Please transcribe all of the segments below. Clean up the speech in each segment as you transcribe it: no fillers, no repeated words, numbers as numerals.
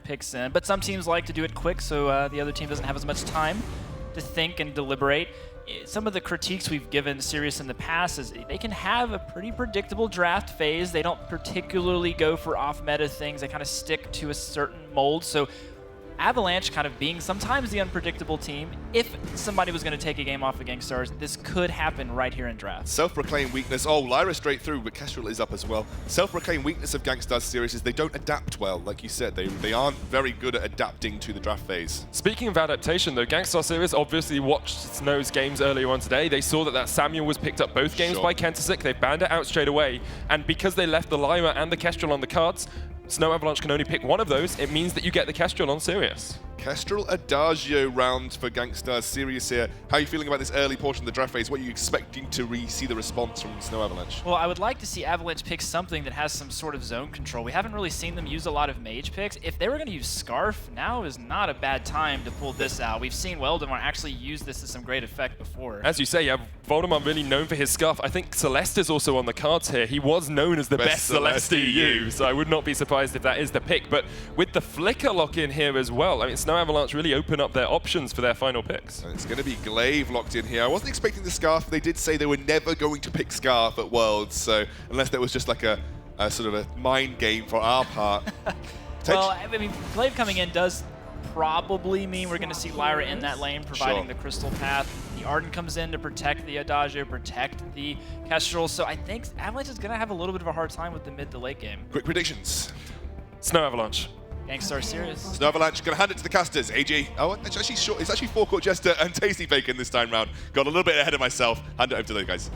picks in, but some teams like to do it quick so the other team doesn't have as much time to think and deliberate. Some of the critiques we've given Sirius in the past is they can have a pretty predictable draft phase. They don't particularly go for off-meta things. They kind of stick to a certain mold. So Avalanche kind of being sometimes the unpredictable team. If somebody was going to take a game off of GankStars, this could happen right here in draft. Self-proclaimed weakness. Oh, Lyra straight through, but Kestrel is up as well. Self-proclaimed weakness of GankStars Sirius is they don't adapt well. Like you said, they aren't very good at adapting to the draft phase. Speaking of adaptation, though, GankStars Sirius obviously watched Snow's games earlier on today. They saw that Samuel was picked up both games by Kentasik. They banned it out straight away. And because they left the Lyra and the Kestrel on the cards, Snow Avalanche can only pick one of those. It means that you get the Kestrel on Sirius. Kestrel Adagio round for GankStars Sirius here. How are you feeling about this early portion of the draft phase? What are you expecting to see the response from Snow Avalanche? Well, I would like to see Avalanche pick something that has some sort of zone control. We haven't really seen them use a lot of mage picks. If they were going to use Scarf, now is not a bad time to pull this out. We've seen Weldemar actually use this to some great effect before. As you say, yeah, Voldemar really known for his Scarf. I think Celeste is also on the cards here. He was known as the best Celeste EU, so I would not be surprised if that is the pick. But with the Flicker lock-in here as well, I mean, Snow Avalanche really open up their options for their final picks. And it's going to be Glaive locked in here. I wasn't expecting the Scarf. They did say they were never going to pick Scarf at Worlds, so unless that was just like a sort of a mind game for our part. Well, I mean, Glaive coming in does probably mean we're going to see Lyra in that lane, providing the Crystal Path. The Arden comes in to protect the Adagio, protect the Kestrel, so I think Avalanche is going to have a little bit of a hard time with the mid to late game. Quick predictions. Snow Avalanche. GankStars Sirius. Snow Avalanche going to hand it to the casters. AG. Oh, it's actually short. It's actually Forecourt Jester and Tasty Bacon this time round. Got a little bit ahead of myself. Hand it over to those guys.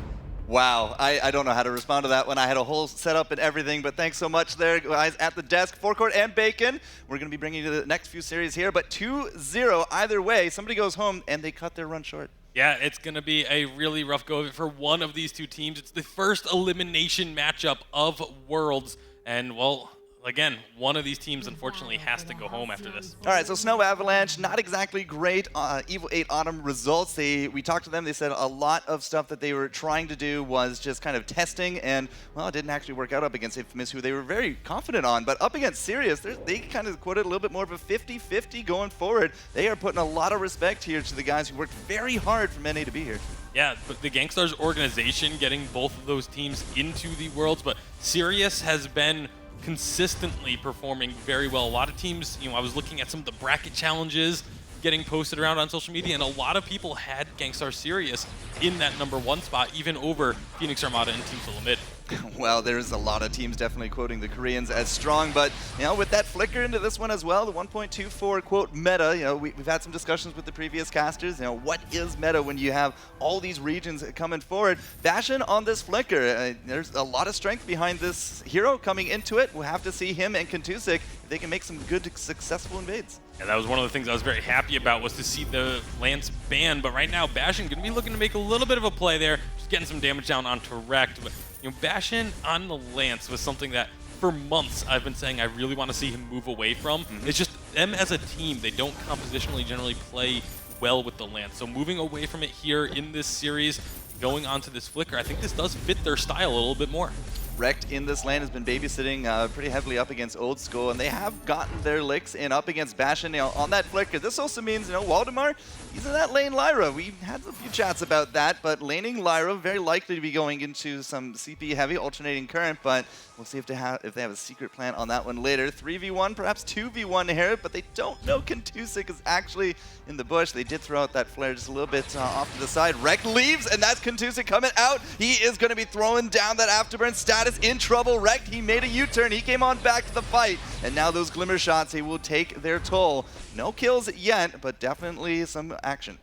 Wow, I don't know how to respond to that one. I had a whole setup and everything, but thanks so much there, guys, at the desk. Forecourt and Bacon. We're going to be bringing you the next few series here, but 2-0 either way. Somebody goes home, and they cut their run short. Yeah, it's going to be a really rough go of it for one of these two teams. It's the first elimination matchup of Worlds, and, well, again, one of these teams, unfortunately, has to go home after this. All right, so Snow Avalanche, not exactly great Evo 8 Autumn results. We talked to them. They said a lot of stuff that they were trying to do was just kind of testing, and, well, it didn't actually work out up against Infamous, who they were very confident on. But up against Sirius, they kind of quoted a little bit more of a 50-50 going forward. They are putting a lot of respect here to the guys who worked very hard for NA to be here. Yeah, but the GankStars organization getting both of those teams into the Worlds, but Sirius has been consistently performing very well. A lot of teams, I was looking at some of the bracket challenges getting posted around on social media, and a lot of people had GankStars Sirius in that #1 spot, even over Phoenix Armada and Team Solo Mid. Well, there's a lot of teams definitely quoting the Koreans as strong, but with that flicker into this one as well, the 1.24 quote meta, we've had some discussions with the previous casters. What is meta when you have all these regions coming forward? Bastion on this flicker, there's a lot of strength behind this hero coming into it. We'll have to see him and Kentusik if they can make some good, successful invades. Yeah, that was one of the things I was very happy about, was to see the Lance ban, but right now Bastion going to be looking to make a little bit of a play there, just getting some damage down onto Rect. But Bastion on the Lance was something that for months I've been saying I really want to see him move away from. It's just them as a team, they don't compositionally generally play well with the Lance. So moving away from it here in this series, going onto this flicker, I think this does fit their style a little bit more. Rect in this lane has been babysitting pretty heavily up against Old School, and they have gotten their licks in up against Bastion on that flicker. This also means, Waldemar, he's in that lane Lyra. We had a few chats about that, but laning Lyra very likely to be going into some CP heavy alternating current, but we'll see if they have a secret plan on that one later. 3v1, perhaps 2v1 here, but they don't know Kentusik is actually in the bush. They did throw out that flare just a little bit off to the side. Rect leaves, and that's Kentusik coming out. He is going to be throwing down that afterburn. Status in trouble. Rect, he made a U-turn. He came on back to the fight, and now those glimmer shots, they will take their toll. No kills yet, but definitely some action.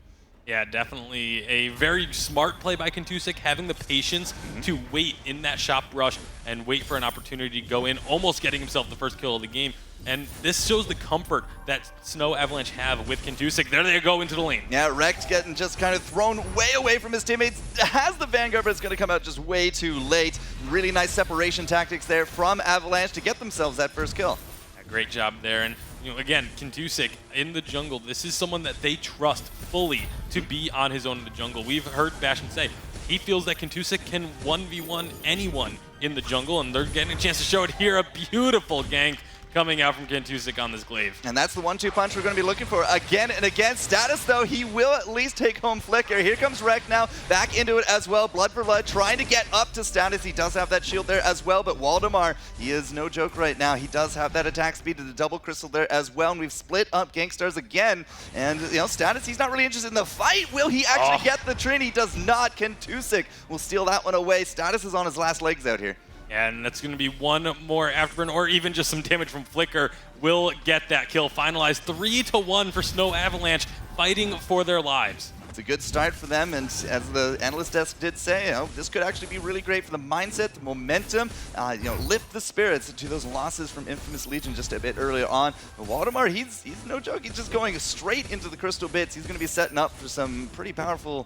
Yeah, definitely a very smart play by Kentusik, having the patience to wait in that shop rush and wait for an opportunity to go in, almost getting himself the first kill of the game. And this shows the comfort that Snow Avalanche have with Kentusik. There they go into the lane. Yeah, Rect getting just kind of thrown way away from his teammates. Has the Vanguard, but it's going to come out just way too late. Really nice separation tactics there from Avalanche to get themselves that first kill. Yeah, great job there. And again, Kentusik in the jungle, this is someone that they trust fully to be on his own in the jungle. We've heard Bastion say he feels that Kentusik can 1v1 anyone in the jungle, and they're getting a chance to show it here. A beautiful gank coming out from Kentusik on this glaive. And that's the 1-2 punch we're going to be looking for again and again. Status, though, he will at least take home Flicker. Here comes Rek now, back into it as well. Blood for Blood trying to get up to Status. He does have that shield there as well, but Waldemar, he is no joke right now. He does have that attack speed to the double crystal there as well, and we've split up GankStars again. And, you know, Status, he's not really interested in the fight. Will he actually get the Trin? He does not. Kentusik will steal that one away. Status is on his last legs out here. And that's going to be one more afterburn, or even just some damage from Flicker will get that kill finalized. 3-1 for Snow Avalanche, fighting for their lives. It's a good start for them, and as the analyst desk did say, you know, this could actually be really great for the mindset, the momentum, you know, lift the spirits to those losses from Infamous Legion just a bit earlier on. But Waldemar, he's no joke. He's just going straight into the crystal bits. He's going to be setting up for some pretty powerful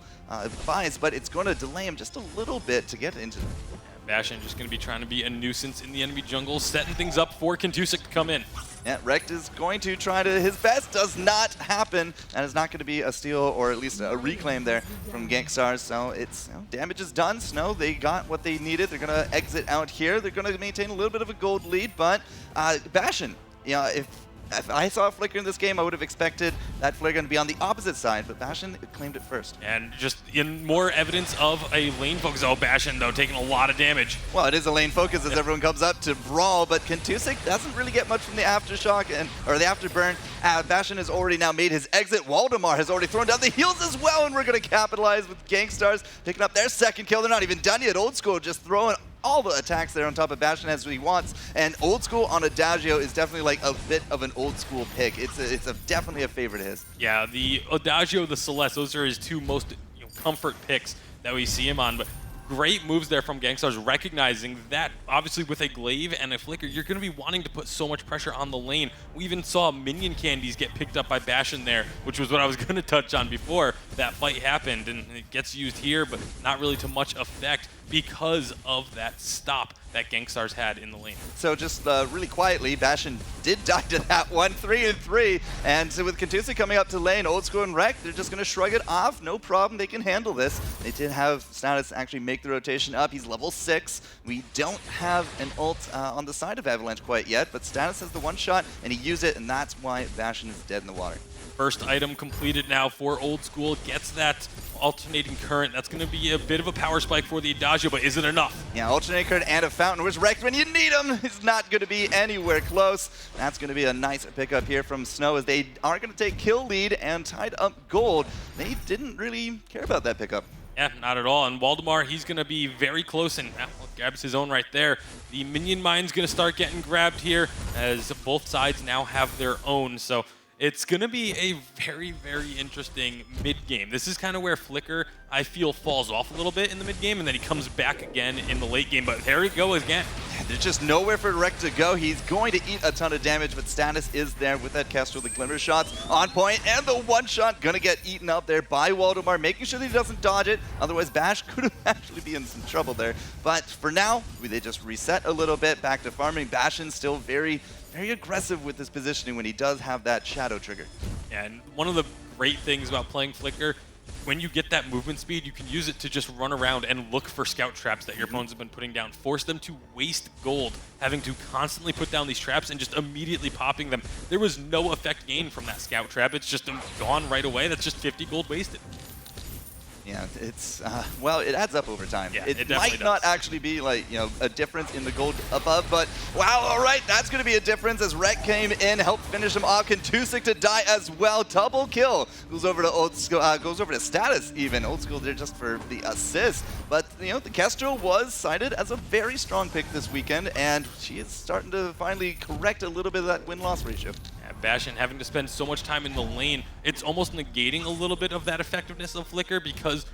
buys, but it's going to delay him just a little bit to get into them. Bastion just going to be trying to be a nuisance in the enemy jungle, setting things up for Kentusik to come in. Yeah, Rekt is going to try to his best. Does not happen. That is not going to be a steal, or at least a reclaim there from GankStars. So it's, you know, damage is done. Snow, they got what they needed. They're going to exit out here. They're going to maintain a little bit of a gold lead, but Bastion, you know, if I saw a Flicker in this game, I would have expected that Flicker to be on the opposite side, but Bastion claimed it first. And just in more evidence of a lane focus. Oh, Bastion, though, taking a lot of damage. Well, it is a lane focus as everyone comes up to brawl, but Kentusik doesn't really get much from the aftershock or the afterburn. Bastion has already now made his exit. Waldemar has already thrown down the heals as well, and we're going to capitalize with GankStars picking up their second kill. They're not even done yet. Old School just throwing all the attacks there on top of Bastion as he wants, and Old School on Adagio is definitely like a bit of an Old School pick. It's definitely a favorite of his. Yeah, the Adagio, the Celeste, those are his two most comfort picks that we see him on, but great moves there from GankStars, recognizing that obviously with a glaive and a Flicker, you're going to be wanting to put so much pressure on the lane. We even saw minion candies get picked up by Bastion there, which was what I was going to touch on before that fight happened, and it gets used here, but not really to much effect because of that stop that GankStars had in the lane. So just really quietly, Bastion did die to that one, 3-3, and so with Kentusik coming up to lane, Old School and Rekt, they're just going to shrug it off. No problem, they can handle this. They did have Status actually make the rotation up. He's level 6. We don't have an ult on the side of Avalanche quite yet, but Status has the one shot, and he used it, and that's why Bastion is dead in the water. First item completed now for Old School, gets that alternating current. That's going to be a bit of a power spike for the Adagio, but is it enough? Yeah, alternating current and a fountain. Where's Rekt when you need him? He's not going to be anywhere close. That's going to be a nice pickup here from Snow as they are going to take kill lead and tied up gold. They didn't really care about that pickup. Yeah, not at all. And Waldemar, he's going to be very close and grabs his own right there. The minion mine's going to start getting grabbed here as both sides now have their own. So it's going to be a very, very interesting mid-game. This is kind of where Flicker, I feel, falls off a little bit in the mid-game, and then he comes back again in the late game. But there we go again. There's just nowhere for Rekt to go. He's going to eat a ton of damage, but Status is there with that Kestrel. The Glimmer shots on point, and the one shot going to get eaten up there by Waldemar, making sure that he doesn't dodge it. Otherwise, Bash could have actually been in some trouble there. But for now, they just reset a little bit, back to farming. Bastion's still very aggressive with his positioning when he does have that shadow trigger. And one of the great things about playing Flicker, when you get that movement speed, you can use it to just run around and look for scout traps that your opponents have been putting down. Force them to waste gold, having to constantly put down these traps and just immediately popping them. There was no effect gained from that scout trap. It's just gone right away. That's just 50 gold wasted. Yeah, it's, well, it adds up over time. Yeah, it might not actually be, like, you know, a difference in the gold above, but wow, all right, that's going to be a difference as Rekt came in, helped finish him off. Kentusik to die as well. Double kill. Goes over to Old School, goes over to Status even. Old School there just for the assist. But, you know, the Kestrel was cited as a very strong pick this weekend, and she is starting to finally correct a little bit of that win-loss ratio. Bastion having to spend so much time in the lane, it's almost negating a little bit of that effectiveness of Flicker because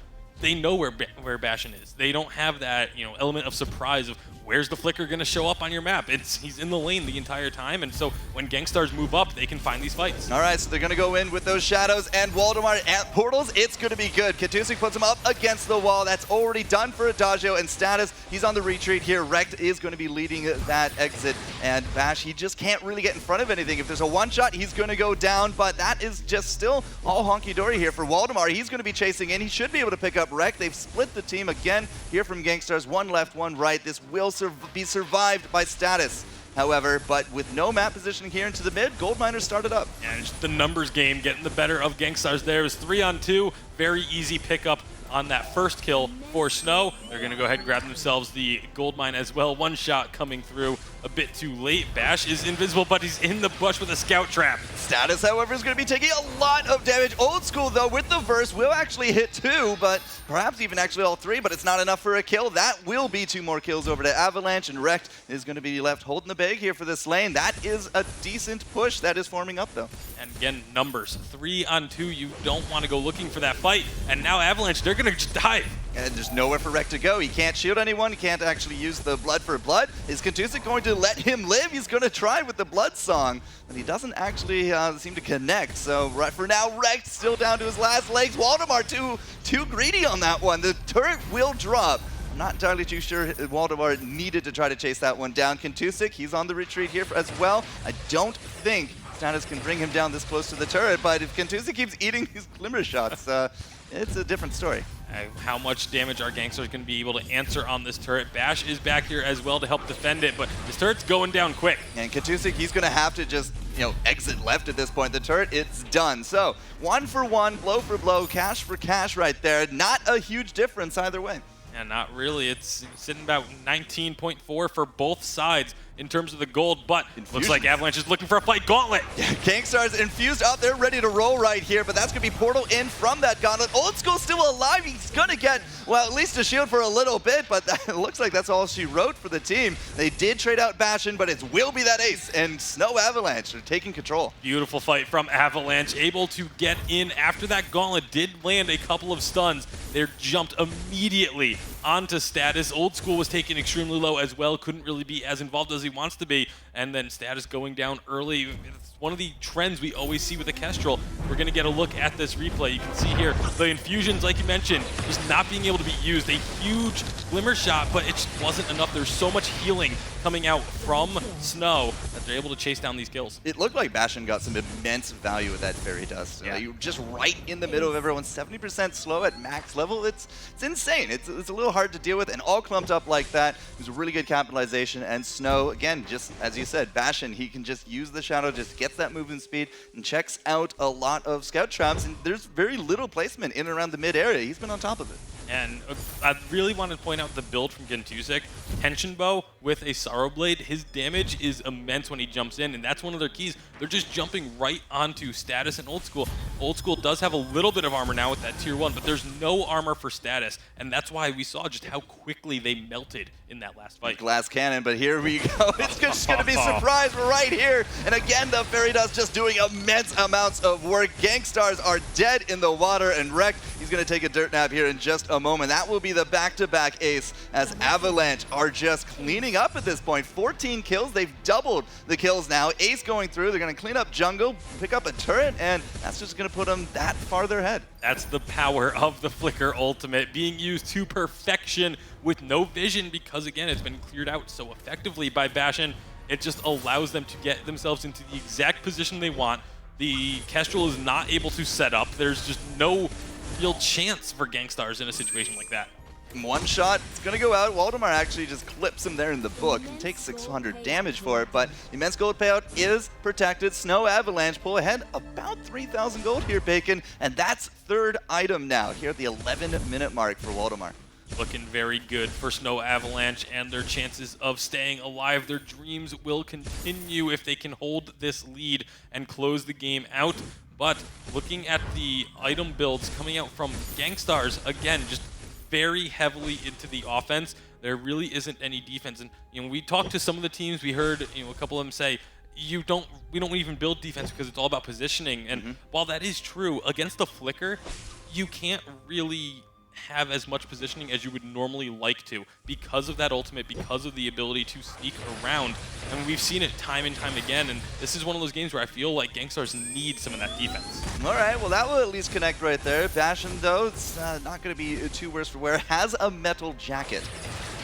they know where Bastion is. They don't have that, you know, element of surprise of where's the Flicker going to show up on your map. He's in the lane the entire time, and so when GankStars move up, they can find these fights. All right, so they're going to go in with those shadows and Waldemar and portals. It's going to be good. Kentusik puts him up against the wall. That's already done for Adagio and Status. He's on the retreat here. Rekt is going to be leading that exit, and Bash, he just can't really get in front of anything. If there's a one-shot, he's going to go down, but that is just still all honky-dory here for Waldemar. He's going to be chasing in. He should be able to pick up Rekt. They've split the team again here from GankStars. One left, one right. This will be survived by Status. however, but with no map positioning here into the mid, Goldminer started up. And just the numbers game getting the better of GankStars there. It was 3-on-2, very easy pickup on that first kill for Snow. They're going to go ahead and grab themselves the gold mine as well. One shot coming through a bit too late. Bash is invisible, but he's in the bush with a scout trap. Status, however, is going to be taking a lot of damage. Old School, though, with the verse, will actually hit 2, but perhaps even actually all 3, but it's not enough for a kill. That will be 2 more kills over to Avalanche, and Rekt is going to be left holding the bag here for this lane. That is a decent push that is forming up, though. And again, numbers, 3-on-2. You don't want to go looking for that fight. And now Avalanche, they're going to just dive. And there's nowhere for Rekt to go. He can't shield anyone. He can't actually use the blood for blood. Is Kentusik going to let him live? He's going to try with the blood song, but he doesn't actually seem to connect. So right for now, Rekt still down to his last legs. Waldemar too greedy on that one. The turret will drop. I'm not entirely too sure Waldemar needed to try to chase that one down. Kentusik, he's on the retreat here as well. I don't think Status can bring him down this close to the turret, but if Kentusik keeps eating these glimmer shots, it's a different story. How much damage are GankStars going to be able to answer on this turret? Bash is back here as well to help defend it, but this turret's going down quick. And Kentusik, he's going to have to just, exit left at this point. The turret, it's done. So 1 for 1, blow for blow, cash for cash right there. Not a huge difference either way. And not really. It's sitting about 19.4 for both sides in terms of the gold, but looks like Avalanche is looking for a fight. Gauntlet! Yeah, GankStars infused up. They're ready to roll right here, but that's going to be Portal in from that Gauntlet. Old School still alive. He's going to get, well, at least a shield for a little bit, but it looks like that's all she wrote for the team. They did trade out Bastion, but it will be that ace, and Snow Avalanche are taking control. Beautiful fight from Avalanche, able to get in after that Gauntlet did land a couple of stuns. They jumped immediately onto Status. Old School was taken extremely low as well, couldn't really be as involved as he wants to be, and then Status going down early. It's one of the trends we always see with the Kestrel. We're going to get a look at this replay. You can see here the infusions, like you mentioned, just not being able to be used. A huge glimmer shot, but it just wasn't enough. There's so much healing coming out from Snow that they're able to chase down these kills. It looked like Bastion got some immense value with that Fairy Dust. Yeah. You're just right in the middle of everyone, 70% slow at max level. It's insane. It's a little hard to deal with, and all clumped up like that. It was a really good capitalization, and Snow, again, just as you said, Bastion, he can just use the shadow, just gets that movement speed, and checks out a lot of scout traps, and there's very little placement in and around the mid area. He's been on top of it. And I really want to point out the build from Kentusik. Tension Bow with a Sorrow Blade, his damage is immense when he jumps in, and that's one of their keys. They're just jumping right onto Status and Old School. Old School does have a little bit of armor now with that tier 1, but there's no armor for Status, and that's why we saw just how quickly they melted in that last fight. Glass cannon, but here we go. It's just going to be a surprise. We're right here. And again, the Fairy Dust just doing immense amounts of work. GankStars are dead in the water, and Rekt, he's going to take a dirt nap here in just a moment. That will be the back-to-back ace as Avalanche are just cleaning up at this point. 14 kills. They've doubled the kills now. Ace going through. They're going to clean up jungle, pick up a turret, and that's just going to put them that farther ahead. That's the power of the Flicker ultimate, being used to perfection with no vision because, again, it's been cleared out so effectively by Bastion. It just allows them to get themselves into the exact position they want. The Kestrel is not able to set up. There's just no real chance for GankStars in a situation like that. One shot, it's going to go out. Waldemar actually just clips him there in the book and takes 600 damage for it, but immense gold payout is protected. Snow Avalanche pull ahead about 3,000 gold here, Bacon, and that's third item now here at the 11-minute mark for Waldemar. Looking very good for Snow Avalanche, and their chances of staying alive. Their dreams will continue if they can hold this lead and close the game out. But looking at the item builds coming out from GankStars, again, just very heavily into the offense. There really isn't any defense. And we talked to some of the teams. We heard a couple of them say, we don't even build defense because it's all about positioning. And while that is true, against the Flicker, you can't really have as much positioning as you would normally like to because of that ultimate, because of the ability to sneak around. And we've seen it time and time again, and this is one of those games where I feel like GankStars need some of that defense. All right, well, that will at least connect right there. Bastion, though, it's not going to be too worse for wear. Has a metal jacket.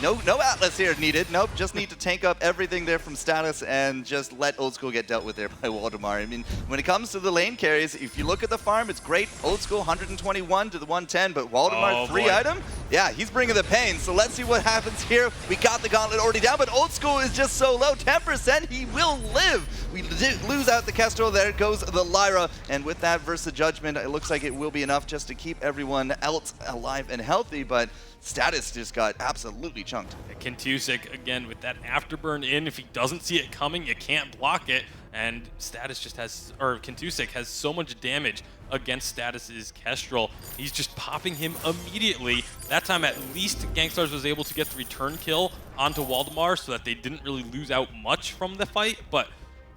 No Atlas here needed. Nope, just need to tank up everything there from Status and just let Old School get dealt with there by Waldemar. I mean, when it comes to the lane carries, if you look at the farm, it's great. Old School 121 to the 110, but Waldemar 3-item? Yeah, he's bringing the pain. So let's see what happens here. We got the gauntlet already down, but Old School is just so low. 10%, he will live. We lose out the Kestrel. There goes the Lyra. And with that versus Judgment, it looks like it will be enough just to keep everyone else alive and healthy, but Status just got absolutely chunked. Kentusik, again, with that afterburn in, if he doesn't see it coming, you can't block it. And Status just has, or Kentusik has so much damage against Status's Kestrel. He's just popping him immediately. That time, at least GankStars was able to get the return kill onto Waldemar so that they didn't really lose out much from the fight, but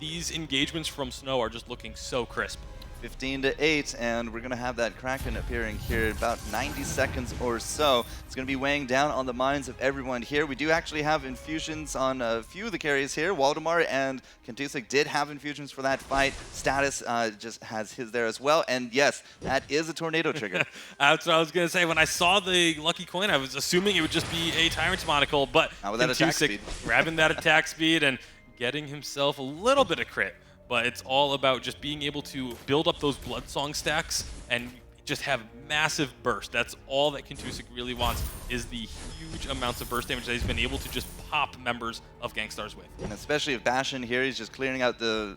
these engagements from Snow are just looking so crisp. 15-8, and we're going to have that Kraken appearing here in about 90 seconds or so. It's going to be weighing down on the minds of everyone here. We do actually have infusions on a few of the carries here. Waldemar and Kentusik did have infusions for that fight. Status just has his there as well, and yes, that is a tornado trigger. That's what I was going to say. When I saw the lucky coin, I was assuming it would just be a Tyrant's monocle, but Kentusik grabbing that attack speed and getting himself a little bit of crit. But it's all about just being able to build up those Bloodsong stacks and just have massive burst. That's all that Kentusik really wants, is the huge amounts of burst damage that he's been able to just pop members of GankStars with. And especially if Bastion here, he's just clearing out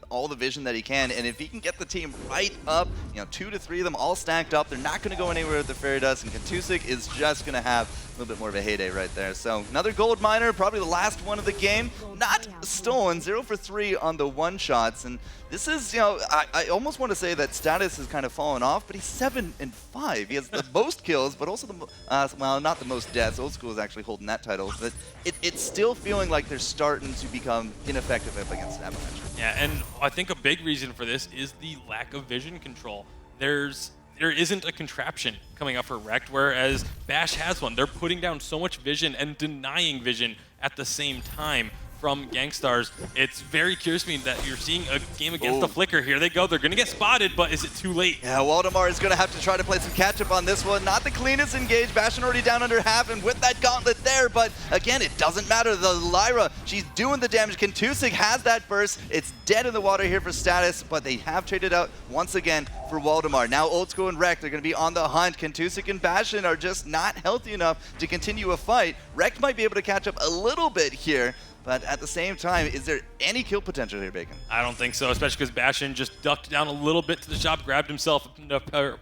all the vision that he can. And if he can get the team right up, 2 to 3 of them all stacked up, they're not going to go anywhere with the Fairy Dust. And Kentusik is just going to have a little bit more of a heyday right there. So another gold miner, probably the last one of the game. Not stolen, 0 for 3 on the one-shots. And this is, I almost want to say that Status has kind of fallen off, but he's 7 and 5. He has the most kills, but also the, well, not the most deaths. Old School is actually holding that title, but it's still feeling like they're starting to become ineffective up against Avalanche. Yeah, and I think a big reason for this is the lack of vision control. There isn't a contraption coming up for Wrecked, whereas Bash has one. They're putting down so much vision and denying vision at the same time from GankStars. It's very curious to me that you're seeing a game against the Flicker. Here they go. They're going to get spotted, but is it too late? Yeah, Waldemar is going to have to try to play some catch-up on this one. Not the cleanest engage. Bastion already down under half, and with that gauntlet there, but again, it doesn't matter. The Lyra, she's doing the damage. Kentusik has that burst. It's dead in the water here for Status, but they have traded out once again for Waldemar. Now Old School and Wrecked, they're going to be on the hunt. Kentusik and Bastion are just not healthy enough to continue a fight. Wrecked might be able to catch up a little bit here, but at the same time, is there any kill potential here, Bacon? I don't think so, especially because Bastion just ducked down a little bit to the shop, grabbed himself a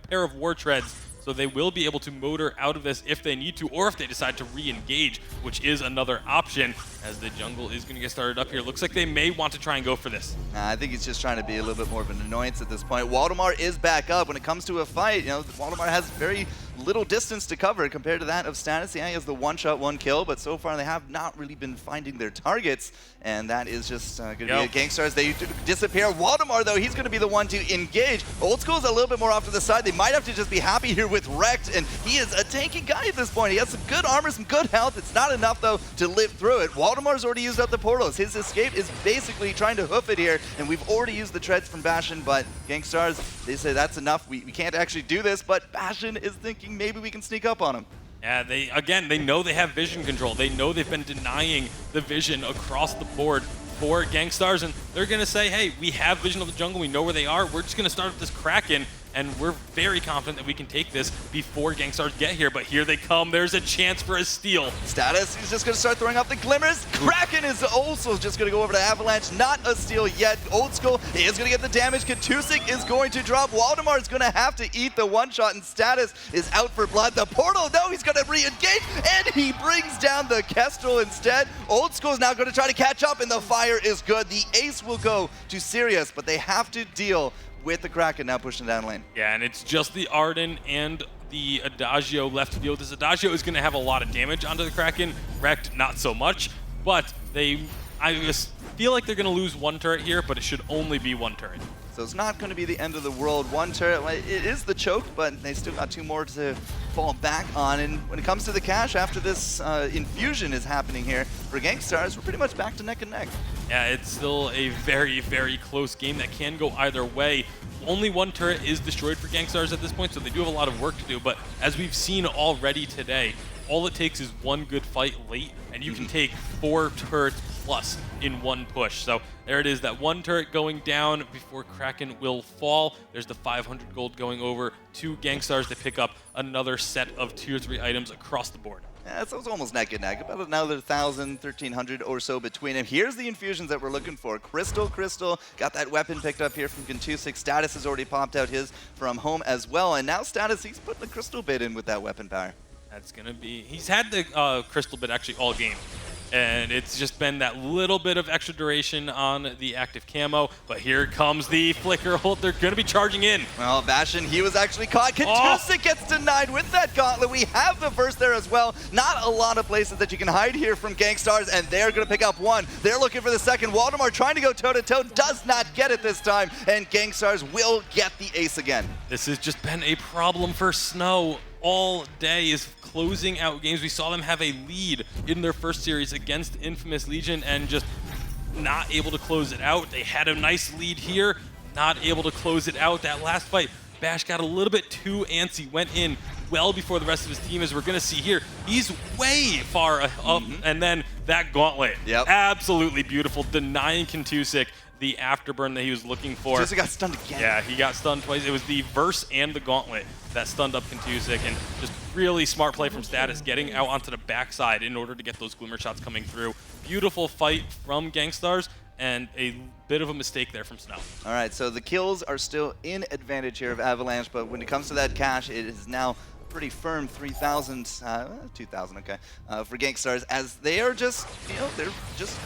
pair of war treads. So they will be able to motor out of this if they need to, or if they decide to re-engage, which is another option, as the jungle is going to get started up here. Looks like they may want to try and go for this. I think he's just trying to be a little bit more of an annoyance at this point. Waldemar is back up. When it comes to a fight, Waldemar has very little distance to cover compared to that of Status. Yeah, he has the one-shot, one kill, but so far they have not really been finding their targets, and that is just going to be a GankStars. They disappear. Waldemar, though, he's going to be the one to engage. Old School's a little bit more off to the side. They might have to just be happy here with Wrecked, and he is a tanky guy at this point. He has some good armor, some good health. It's not enough, though, to live through it. Waldemar's already used up the portals. His escape is basically trying to hoof it here, and we've already used the treads from Bastion, but GankStars, they say that's enough. We can't actually do this, but Bastion is thinking maybe we can sneak up on him. Yeah, they know they have vision control. They know they've been denying the vision across the board for GankStars, and they're going to say, hey, we have vision of the jungle. We know where they are. We're just going to start with this Kraken, and we're very confident that we can take this before GankStars get here. But here they come. There's a chance for a steal. Status, he's just going to start throwing out the glimmers. Kraken is also just going to go over to Avalanche. Not a steal yet. Old School is going to get the damage. Kentusik is going to drop. Waldemar is going to have to eat the one-shot, and Status is out for blood. The portal, no, he's going to re-engage, and he brings down the Kestrel instead. Old School is now going to try to catch up, and the fire is good. The ace will go to Sirius, but they have to deal with the Kraken now pushing down lane. Yeah, and it's just the Arden and the Adagio left to deal with this. Adagio is going to have a lot of damage onto the Kraken. Wrecked, not so much, but I just feel like they're going to lose one turret here, but it should only be one turret. So it's not going to be the end of the world. One turret, it is the choke, but they still got 2 more to fall back on. And when it comes to the cash, after this infusion is happening here for GankStars, we're pretty much back to neck and neck. Yeah, it's still a very, very close game that can go either way. Only one turret is destroyed for GankStars at this point, so they do have a lot of work to do. But as we've seen already today, all it takes is one good fight late, and you can take 4 turrets plus in one push. So there it is, that one turret going down before Kraken will fall. There's the 500 gold going over to GankStars to pick up another set of tier 3 items across the board. Yeah, so it's almost neck and neck. About another 1,000, 1,300 or so between them. Here's the infusions that we're looking for. Crystal got that weapon picked up here from GankStars. Status has already popped out his from home as well. And now Status, he's putting the Crystal bit in with that weapon power. That's going to be... He's had the Crystal bit actually all game. And it's just been that little bit of extra duration on the active camo. But here comes the flicker hold. They're going to be charging in. Well, Bastion, he was actually caught. GankStars gets denied with that gauntlet. We have the burst there as well. Not a lot of places that you can hide here from GankStars, and they're going to pick up one. They're looking for the second. Waldemar trying to go toe-to-toe, does not get it this time, and GankStars will get the ace again. This has just been a problem for Snow all day, is closing out games. We saw them have a lead in their first series against Infamous Legion and just not able to close it out. They had a nice lead here, not able to close it out. That last fight, Bash got a little bit too antsy, went in well before the rest of his team, as we're going to see here. He's way far up, and then that gauntlet. Yep. Absolutely beautiful, denying GankStars the afterburn that he was looking for. Just got stunned again. Yeah, he got stunned twice. It was the verse and the gauntlet that stunned up GankStars, and just really smart play from Status, getting out onto the backside in order to get those glimmer shots coming through. Beautiful fight from GankStars, and a bit of a mistake there from Snow. All right, so the kills are still in advantage here of Avalanche, but when it comes to that cash, it is now pretty firm 3,000, 2,000, okay, for GankStars, as they are just, they're just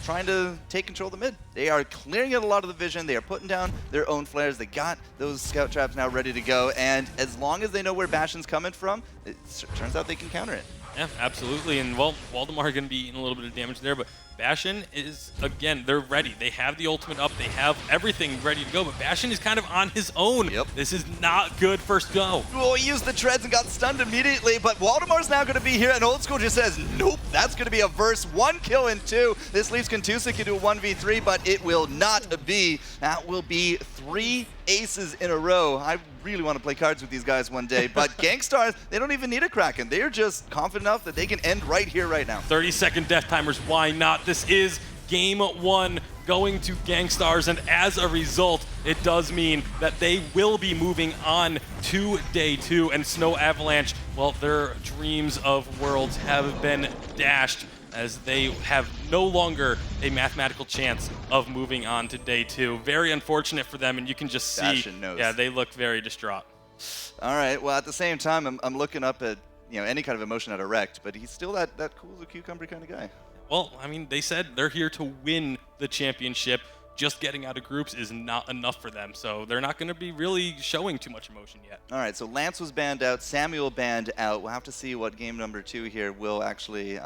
trying to take control of the mid. They are clearing out a lot of the vision. They are putting down their own flares. They got those scout traps now ready to go, and as long as they know where Bastion's coming from, it turns out they can counter it. Yeah, absolutely, and well, Waldemar going to be eating a little bit of damage there, but Bastion is, again, they're ready. They have the ultimate up. They have everything ready to go, but Bastion is kind of on his own. Yep. This is not good first go. Well, he used the treads and got stunned immediately, but Waldemar's now going to be here, and Old School just says, nope, that's going to be a verse. 1 kill and 2. This leaves GankStars into a 1v3, but it will not be. That will be 3 aces in a row. I really want to play cards with these guys one day, but GankStars, they don't even need a Kraken. They are just confident enough that they can end right here, right now. 30-second death timers, why not? This is game 1 going to GankStars, and as a result, it does mean that they will be moving on to day 2, and Snow Avalanche, well, their dreams of worlds have been dashed, as they have no longer a mathematical chance of moving on to day 2. Very unfortunate for them, and you can just see, yeah, they look very distraught. All right, well, at the same time, I'm looking up at any kind of emotion at a Rect, but he's still that cool as a cucumber kind of guy. Well, I mean, they said they're here to win the championship. Just getting out of groups is not enough for them, so they're not going to be really showing too much emotion yet. All right, so Lance was banned out, Samuel banned out. We'll have to see what game number 2 here will actually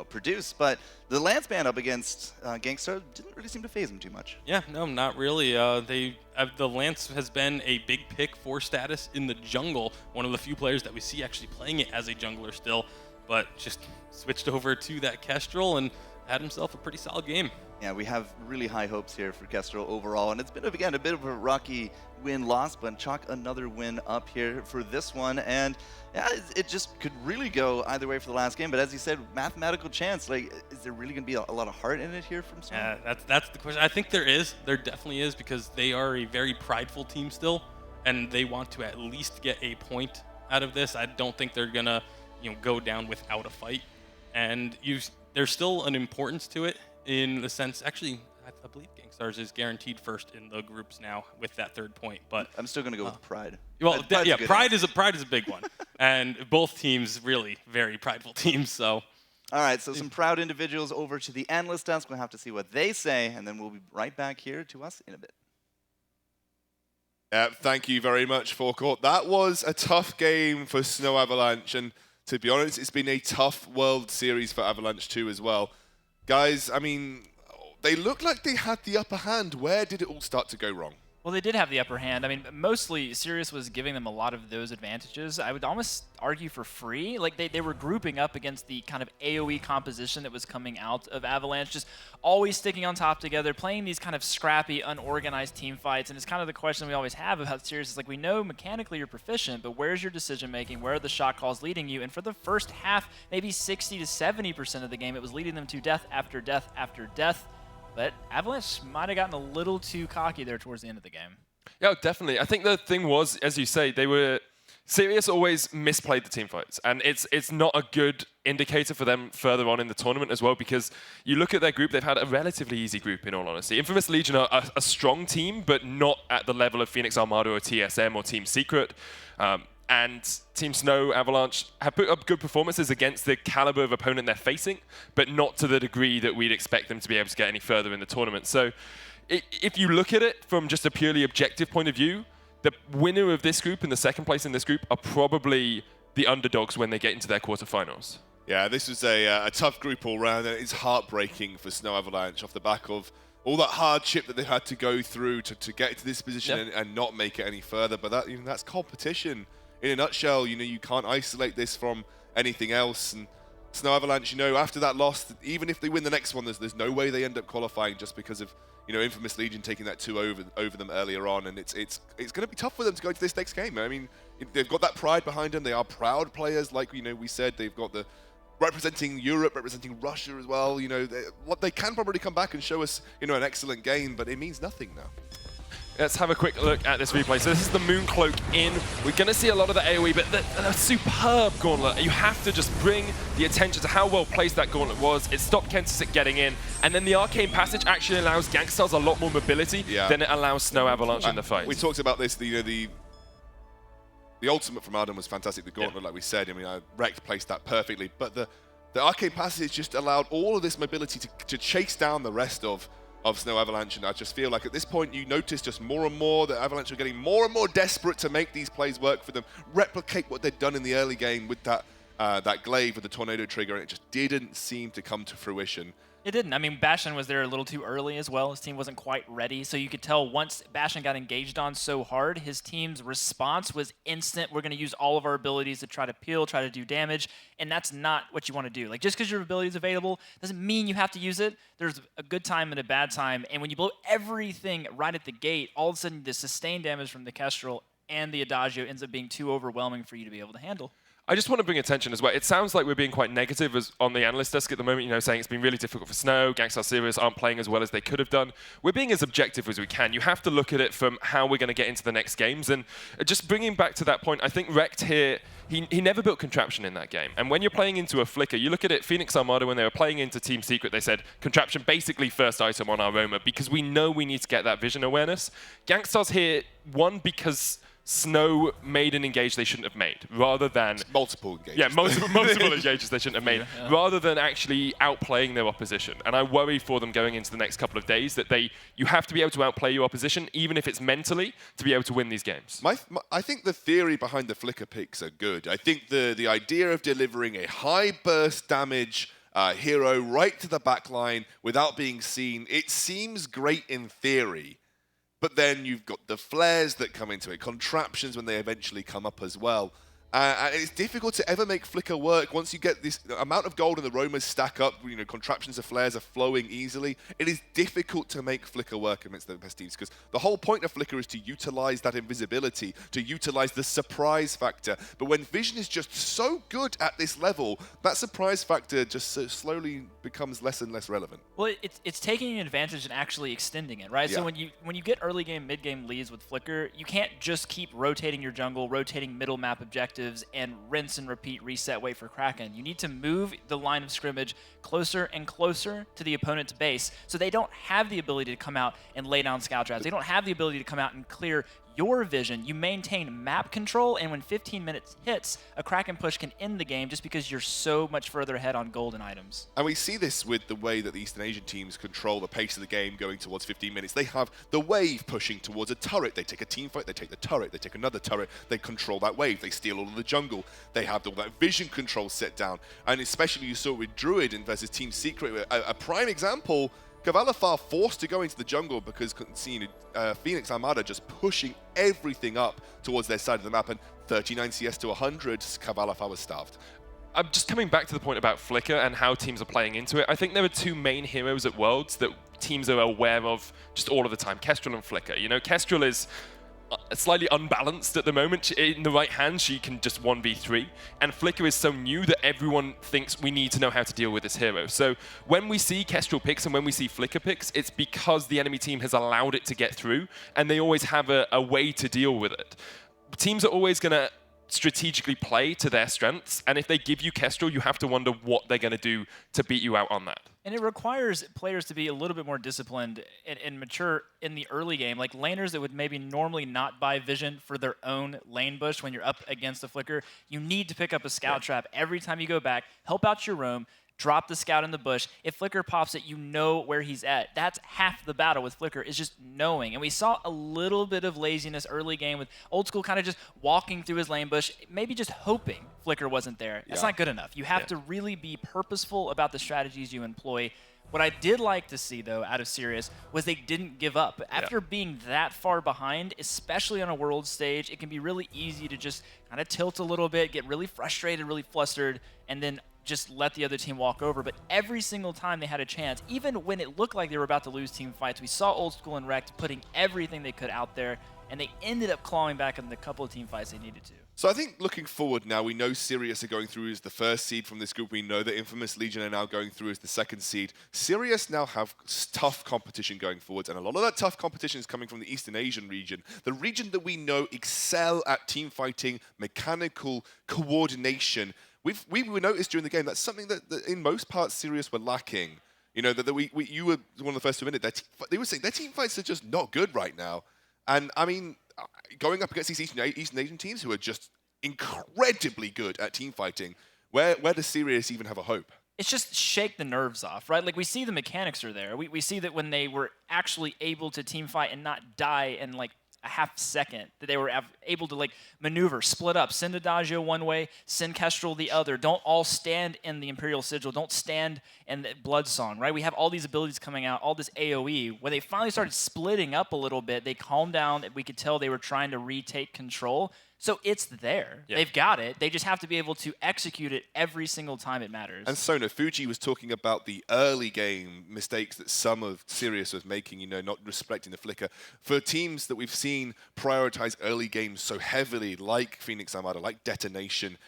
produce, but the Lance ban up against GankStars didn't really seem to faze him too much. Yeah, no, not really. The Lance has been a big pick for Status in the jungle, one of the few players that we see actually playing it as a jungler still, but just switched over to that Kestrel and had himself a pretty solid game. Yeah, we have really high hopes here for Kestrel overall, and it's been, again, a bit of a rocky win-loss, but chalk another win up here for this one, and yeah, it just could really go either way for the last game, but as you said, mathematical chance, like, is there really going to be a lot of heart in it here from someone? Yeah, that's the question. I think there is. There definitely is, because they are a very prideful team still, and they want to at least get a point out of this. I don't think they're going to go down without a fight, and there's still an importance to it in the sense, actually, I believe GankStars is guaranteed first in the groups now with that 3rd point, but I'm still going to go with pride. Well, yeah, pride is a big one, and both teams really very prideful teams. So, all right, so some proud individuals over to the analyst desk. We'll have to see what they say, and then we'll be right back here to us in a bit. Thank you very much, Forecourt. That was a tough game for Snow Avalanche, and to be honest, it's been a tough World Series for Avalanche too as well. Guys, I mean, they looked like they had the upper hand. Where did it all start to go wrong? Well, they did have the upper hand. I mean, mostly Sirius was giving them a lot of those advantages. I would almost argue for free. Like, they were grouping up against the kind of AoE composition that was coming out of Avalanche, just always sticking on top together, playing these kind of scrappy, unorganized team fights. And it's kind of the question we always have about Sirius. It's like, we know mechanically you're proficient, but where's your decision-making? Where are the shot calls leading you? And for the first half, maybe 60 to 70% of the game, it was leading them to death after death after death. But Avalanche might have gotten a little too cocky there towards the end of the game. Yeah, definitely. I think the thing was, as you say, Sirius always misplayed the team fights, and it's not a good indicator for them further on in the tournament as well, because you look at their group, they've had a relatively easy group, in all honesty. Infamous Legion are a strong team, but not at the level of Phoenix Armada or TSM or Team Secret. And Team Snow, Avalanche have put up good performances against the caliber of opponent they're facing, but not to the degree that we'd expect them to be able to get any further in the tournament. So if you look at it from just a purely objective point of view, the winner of this group and the second place in this group are probably the underdogs when they get into their quarterfinals. Yeah, this was a tough group all round, and it's heartbreaking for Snow Avalanche off the back of all that hardship that they had to go through to get to this position and not make it any further. But that's competition. In a nutshell, you can't isolate this from anything else. And Snow Avalanche, after that loss, even if they win the next one, there's no way they end up qualifying just because of Infamous Legion taking that 2 over them earlier on, and it's going to be tough for them to go into this next game. I mean, they've got that pride behind them. They are proud players, like we said. They've got the representing Europe, representing Russia as well. They can probably come back and show us an excellent game, but it means nothing now. Let's have a quick look at this replay. So this is the Mooncloak in. We're going to see a lot of the AoE, but a superb gauntlet. You have to just bring the attention to how well placed that gauntlet was. It stopped Kentasic getting in, and then the Arcane Passage actually allows GankStars a lot more mobility than it allows Snow Avalanche in the fight. We talked about this, the ultimate from Adam was fantastic, the gauntlet, like we said. I mean, Rekt placed that perfectly, but the Arcane Passage just allowed all of this mobility to chase down the rest of Snow Avalanche, and I just feel like at this point you notice just more and more that Avalanche are getting more and more desperate to make these plays work for them, replicate what they'd done in the early game with that glaive with the tornado trigger, and it just didn't seem to come to fruition. It didn't. I mean, Bastion was there a little too early as well. His team wasn't quite ready. So you could tell once Bastion got engaged on so hard, his team's response was instant. We're going to use all of our abilities to try to peel, try to do damage. And that's not what you want to do. Like, just because your ability is available doesn't mean you have to use it. There's a good time and a bad time. And when you blow everything right at the gate, all of a sudden the sustained damage from the Kestrel and the Adagio ends up being too overwhelming for you to be able to handle. I just want to bring attention as well. It sounds like we're being quite negative on the analyst desk at the moment, saying it's been really difficult for Snow, GankStars Sirius aren't playing as well as they could have done. We're being as objective as we can. You have to look at it from how we're going to get into the next games. And just bringing back to that point, I think Rekt here, he never built Contraption in that game. And when you're playing into a Flicker, you look at it, Phoenix Armada, when they were playing into Team Secret, they said, Contraption, basically first item on our Roma, because we know we need to get that vision awareness. GankStars here, one, because Snow made an engage they shouldn't have made, rather than multiple engages. Yeah, multiple engages they shouldn't have made, rather than actually outplaying their opposition. And I worry for them going into the next couple of days that you have to be able to outplay your opposition, even if it's mentally, to be able to win these games. I think the theory behind the Flicker picks are good. I think the idea of delivering a high burst damage hero right to the back line without being seen, it seems great in theory. But then you've got the flares that come into it, contraptions when they eventually come up as well. And it's difficult to ever make Flicker work once you get this amount of gold and the Romas stack up, contraptions and flares are flowing easily. It is difficult to make Flicker work amidst the best teams, because the whole point of Flicker is to utilize that invisibility, to utilize the surprise factor. But when Vision is just so good at this level, that surprise factor just slowly becomes less and less relevant. Well, it's taking an advantage and actually extending it, right? Yeah. So when you get early game, mid game leads with Flicker, you can't just keep rotating your jungle, rotating middle map objectives, and rinse and repeat, reset, wait for Kraken. You need to move the line of scrimmage closer and closer to the opponent's base, so they don't have the ability to come out and lay down scout traps. They don't have the ability to come out and clear your vision. You maintain map control, and when 15 minutes hits, a Kraken push can end the game just because you're so much further ahead on gold and items. And we see this with the way that the Eastern Asian teams control the pace of the game going towards 15 minutes. They have the wave pushing towards a turret. They take a team fight, they take the turret, they take another turret, they control that wave, they steal all of the jungle, they have all that vision control set down. And especially you saw with Druid versus Team Secret, a prime example. Cavalifar forced to go into the jungle because seeing Phoenix Armada just pushing everything up towards their side of the map, and 39 CS to 100, Cavalifar was starved. I'm just coming back to the point about Flicker and how teams are playing into it. I think there are two main heroes at Worlds that teams are aware of just all of the time, Kestrel and Flicker. You know, Kestrel is slightly unbalanced at the moment. In the right hand, she can just 1v3, and Flicker is so new that everyone thinks we need to know how to deal with this hero. So when we see Kestrel picks and when we see Flicker picks, it's because the enemy team has allowed it to get through, and they always have a way to deal with it. Teams are always going to strategically play to their strengths, and if they give you Kestrel, you have to wonder what they're going to do to beat you out on that. And it requires players to be a little bit more disciplined and mature in the early game. Like laners that would maybe normally not buy vision for their own lane bush when you're up against a Flicker, you need to pick up a scout trap every time you go back, help out your roam, drop the scout in the bush. If Flicker pops it, you know where he's at. That's half the battle with Flicker, is just knowing. And we saw a little bit of laziness early game with Old School kind of just walking through his lane bush, maybe just hoping Flicker wasn't there. That's not good enough. You have to really be purposeful about the strategies you employ. What I did like to see, though, out of Sirius was they didn't give up. After being that far behind, especially on a world stage, it can be really easy to just kind of tilt a little bit, get really frustrated, really flustered, and then just let the other team walk over. But every single time they had a chance, even when it looked like they were about to lose team fights, we saw Old School and Rekt putting everything they could out there, and they ended up clawing back in the couple of team fights they needed to. So I think looking forward now, we know Sirius are going through as the first seed from this group. We know that Infamous Legion are now going through as the second seed. Sirius now have tough competition going forwards, and a lot of that tough competition is coming from the Eastern Asian region, the region that we know excel at team fighting, mechanical coordination. We noticed during the game that's something that in most parts Sirius were lacking. You know, you were one of the first to admit it. They were saying their team fights are just not good right now. And I mean, going up against these Eastern Asian teams who are just incredibly good at team fighting, where does Sirius even have a hope? It's just shake the nerves off, right? Like, we see the mechanics are there. We see that when they were actually able to team fight and not die in like a half second, that they were able to like maneuver, split up, send Adagio one way, send Kestrel the other. Don't all stand in the Imperial Sigil. Don't stand in the Blood Song, right? We have all these abilities coming out, all this AoE. When they finally started splitting up a little bit, they calmed down. We could tell they were trying to retake control. So it's there. Yeah. They've got it. They just have to be able to execute it every single time it matters. And Sona, Fuji was talking about the early game mistakes that some of Sirius was making, you know, not respecting the Flicker. For teams that we've seen prioritize early games so heavily, like Phoenix Armada, like Detonation,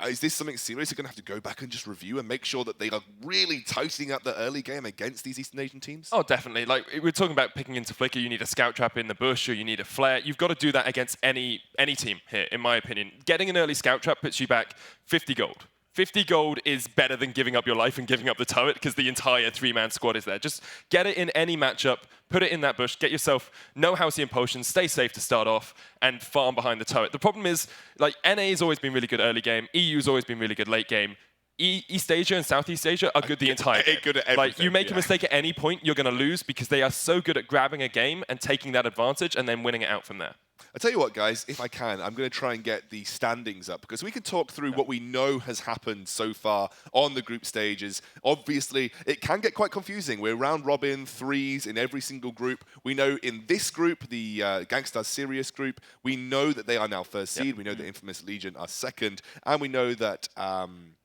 is this something Sirius are going to have to go back and just review and make sure that they are really tightening up the early game against these Eastern Asian teams? Oh, definitely. Like, we're talking about picking into Flicker, you need a scout trap in the bush or you need a flare. You've got to do that against any team here, in my opinion. Getting an early scout trap puts you back 50 gold. 50 gold is better than giving up your life and giving up the turret because the entire three-man squad is there. Just get it in any matchup, put it in that bush, get yourself no Halcyon potions, stay safe to start off, and farm behind the turret. The problem is, like, NA's always been really good early game, EU's always been really good late game. East Asia and Southeast Asia are good the entire game. Good at everything, like, you make a mistake at any point, you're going to lose because they are so good at grabbing a game and taking that advantage and then winning it out from there. I'll tell you what, guys, if I can, I'm going to try and get the standings up because we can talk through what we know has happened so far on the group stages. Obviously, it can get quite confusing. We're round robin, threes in every single group. We know in this group, the GankStars Sirius group, we know that they are now first seed. We know that Infamous Legion are second. And we know that...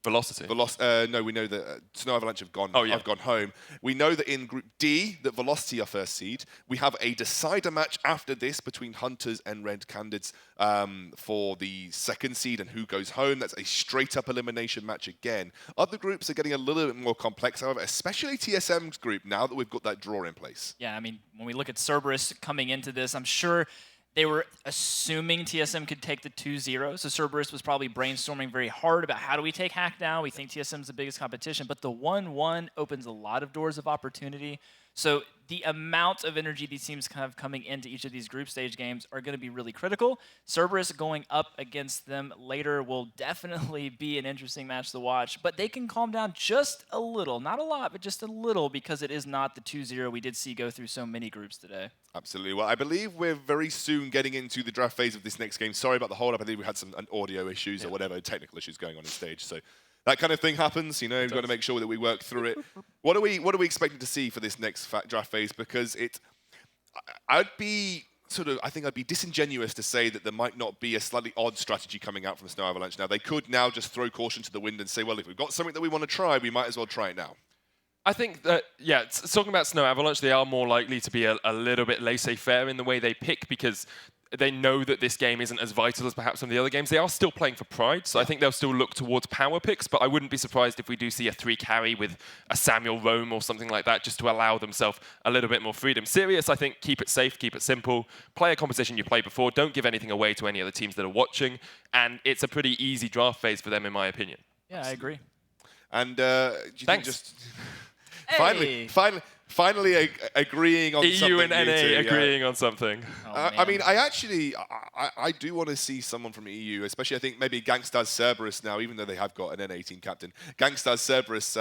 Velocity. No, we know that Snow Avalanche have gone home. We know that in Group D, that Velocity are first seed. We have a decider match after this between Hunters and Red Candidates for the second seed and who goes home. That's a straight-up elimination match again. Other groups are getting a little bit more complex, however, especially TSM's group, now that we've got that draw in place. Yeah, I mean, when we look at Cerberus coming into this, I'm sure they were assuming TSM could take the 2-0, so Cerberus was probably brainstorming very hard about how do we take Hack down. We think TSM's the biggest competition, but the 1-1 opens a lot of doors of opportunity. So the amount of energy these teams kind of coming into each of these group stage games are going to be really critical. Cerberus going up against them later will definitely be an interesting match to watch, but they can calm down just a little, not a lot, but just a little, because it is not the 2-0 we did see go through so many groups today. Absolutely. Well, I believe we're very soon getting into the draft phase of this next game. Sorry about the hold-up. I think we had some audio issues or whatever, technical issues going on stage. So that kind of thing happens. You know, we've got to make sure that we work through it. What are we expecting to see for this next draft phase? Because I think I'd be disingenuous to say that there might not be a slightly odd strategy coming out from Snow Avalanche now. They could now just throw caution to the wind and say, well, if we've got something that we want to try, we might as well try it now. I think that, yeah, talking about Snow Avalanche, they are more likely to be a little bit laissez-faire in the way they pick, because they know that this game isn't as vital as perhaps some of the other games. They are still playing for pride, so I think they'll still look towards power picks, but I wouldn't be surprised if we do see a 3 carry with a Samuel Roam or something like that, just to allow themselves a little bit more freedom. Sirius, I think, keep it safe, keep it simple, play a composition you played before, don't give anything away to any other teams that are watching, and it's a pretty easy draft phase for them, in my opinion. Yeah, I agree. And do you think just... Hey. Finally agreeing on something. EU and NA too, agreeing on something. I mean, I do want to see someone from EU, especially I think maybe GankStars Cerberus now, even though they have got an NA team captain. GankStars Cerberus,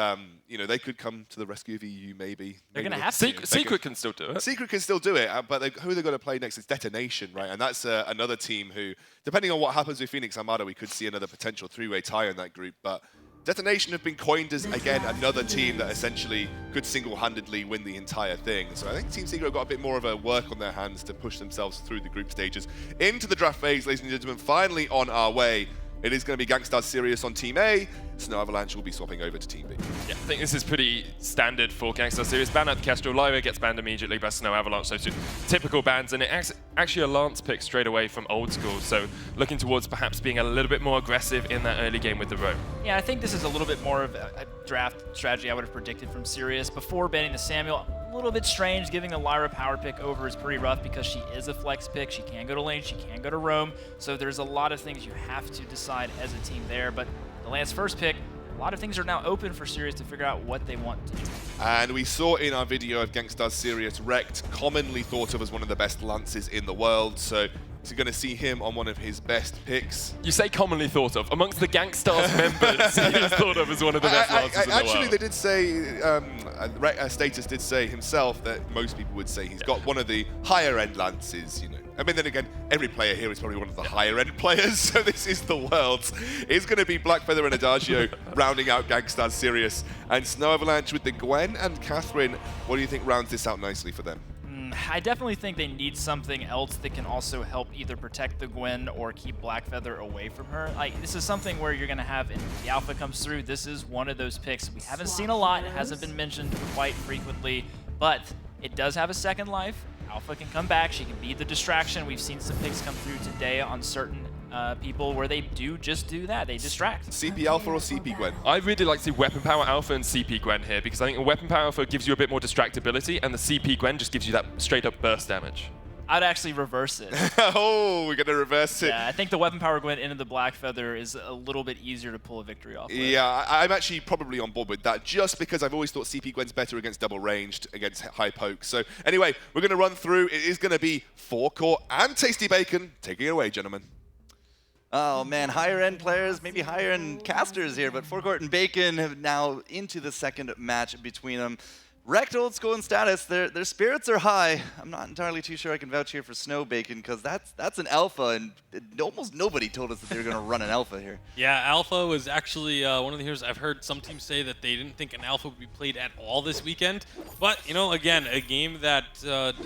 you know, they could come to the rescue of EU maybe. They're going to have to. Secret can still do it. Secret can still do it, but who are they going to play next? It's Detonation, right? And that's another team who, depending on what happens with Phoenix Armada, we could see another potential 3-way tie in that group. But Detonation have been coined as, again, another team that essentially could single-handedly win the entire thing. So I think Team Secret have got a bit more of a work on their hands to push themselves through the group stages. Into the draft phase, ladies and gentlemen, finally on our way. It is going to be GankStars Sirius on Team A. Snow Avalanche will be swapping over to Team B. Yeah, I think this is pretty standard for GankStars Sirius. Ban out the Kestrel, Lyra gets banned immediately by Snow Avalanche, so typical bans, and it actually a Lance pick straight away from Old School, so looking towards perhaps being a little bit more aggressive in that early game with the Roam. Yeah, I think this is a little bit more of a draft strategy I would have predicted from Sirius. Before banning the Samuel, a little bit strange. Giving the Lyra power pick over is pretty rough because she is a flex pick. She can go to lane, she can go to Roam, so there's a lot of things you have to decide as a team there. But the Lance first pick, a lot of things are now open for Sirius to figure out what they want to do. And we saw in our video of GankStars Sirius Wrecked, commonly thought of as one of the best lances in the world, so you're going to see him on one of his best picks. You say commonly thought of. Amongst the GankStars members, he is thought of as one of the best lances in the world. Actually, they did say, Status did say himself that most people would say he's got one of the higher-end lances, you know. I mean, then again, every player here is probably one of the higher-end players, so this is the world. It's going to be Blackfeather and Adagio rounding out GankStars Sirius, and Snow Avalanche with the Gwen and Catherine. What do you think rounds this out nicely for them? I definitely think they need something else that can also help either protect the Gwen or keep Blackfeather away from her. Like, this is something where you're going to have, if the Alpha comes through, this is one of those picks. We haven't seen a lot. It hasn't been mentioned quite frequently, but it does have a second life. Alpha can come back. She can be the distraction. We've seen some picks come through today on certain people where they just do that. They distract. CP Alpha or CP Gwen? I really like to see Weapon Power Alpha and CP Gwen here, because I think a Weapon Power Alpha gives you a bit more distractibility, and the CP Gwen just gives you that straight up burst damage. I'd actually reverse it. Oh, we're going to reverse it. Yeah, I think the Weapon Power Gwen into the Blackfeather is a little bit easier to pull a victory off with. Yeah, I'm actually probably on board with that, just because I've always thought CP Gwen's better against double ranged, against high poke. So anyway, we're going to run through. It is going to be Forecourt and Tasty Bacon. Take it away, gentlemen. Oh man, higher end players, maybe higher end casters here, but Forecourt and Bacon have now into the second match between them. Wrecked Old School and Status, their spirits are high. I'm not entirely too sure I can vouch here for Snow Bacon, because that's an alpha, and almost nobody told us that they were going to run an alpha here. Yeah, alpha was actually one of the heroes. I've heard some teams say that they didn't think an alpha would be played at all this weekend. But, you know, again, a game that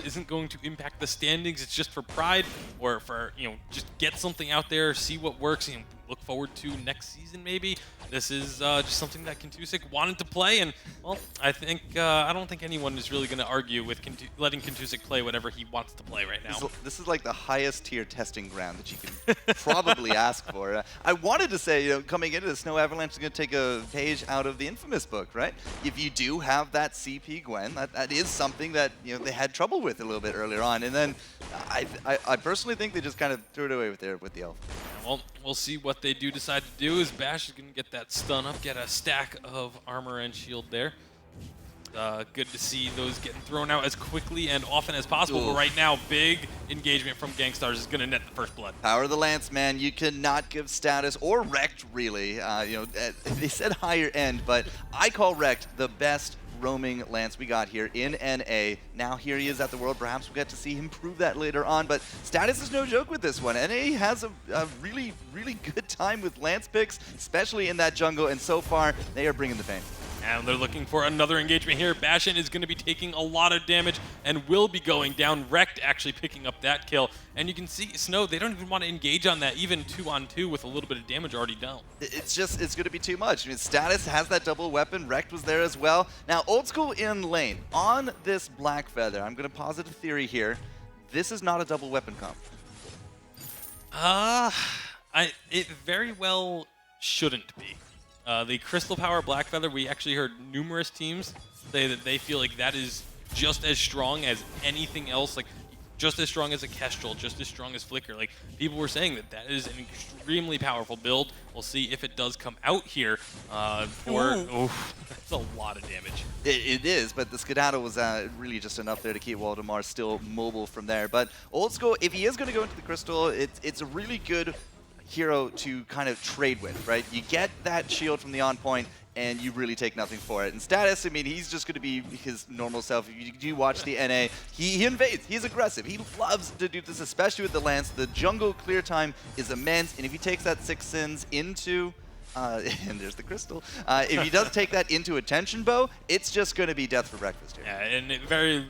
isn't going to impact the standings. It's just for pride, or for, you know, just get something out there, see what works, and look forward to next season maybe. This is just something that Contusik wanted to play, and, well, I think I don't think anyone is really going to argue with letting Contusik play whatever he wants to play right now. This is like the highest tier testing ground that you can probably ask for. I wanted to say, you know, coming into the Snow Avalanche is going to take a page out of the Infamous book, right? If you do have that CP Gwen, that is something that, you know, they had trouble with a little bit earlier on, and then I personally think they just kind of threw it away with the Alpha. Well, we'll see what they do decide to do. Is Bash is going to get that stun up, get a stack of armor and shield there. Good to see those getting thrown out as quickly and often as possible. Ooh. But right now, big engagement from GankStars is going to net the first blood. Power of the Lance, man. You cannot give Status or Wrecked, really. You know, they said higher end, but I call Wrecked the best roaming Lance we got here in NA. Now here he is at the World. Perhaps we'll get to see him prove that later on, but Status is no joke with this one. NA has a really, really good time with Lance picks, especially in that jungle, and so far, they are bringing the pain. And they're looking for another engagement here. Bastion is going to be taking a lot of damage and will be going down. Wrecked actually picking up that kill. And you can see Snow, they don't even want to engage on that, even 2-on-2 with a little bit of damage already down. It's going to be too much. I mean, Status has that double weapon. Wrecked was there as well. Now, Old School in lane. On this Black Feather, I'm going to posit a theory here. This is not a double weapon comp. It very well shouldn't be. The Crystal Power Black Feather, we actually heard numerous teams say that they feel like that is just as strong as anything else, like just as strong as a Kestrel, just as strong as Flicker. Like, people were saying that that is an extremely powerful build. We'll see if it does come out here. That's a lot of damage. It is, but the Skedaddle was really just enough there to keep Waldemar still mobile from there. But Old School, if he is going to go into the Crystal, it's a really good hero to kind of trade with, right? You get that shield from the on point, and you really take nothing for it. And Status, I mean, he's just going to be his normal self. If you do watch the NA, he invades. He's aggressive. He loves to do this, especially with the Lance. The jungle clear time is immense, and if he takes that 6 sins into... and there's the crystal. If he does take that into a tension bow, it's just going to be death for breakfast here. Yeah, and it very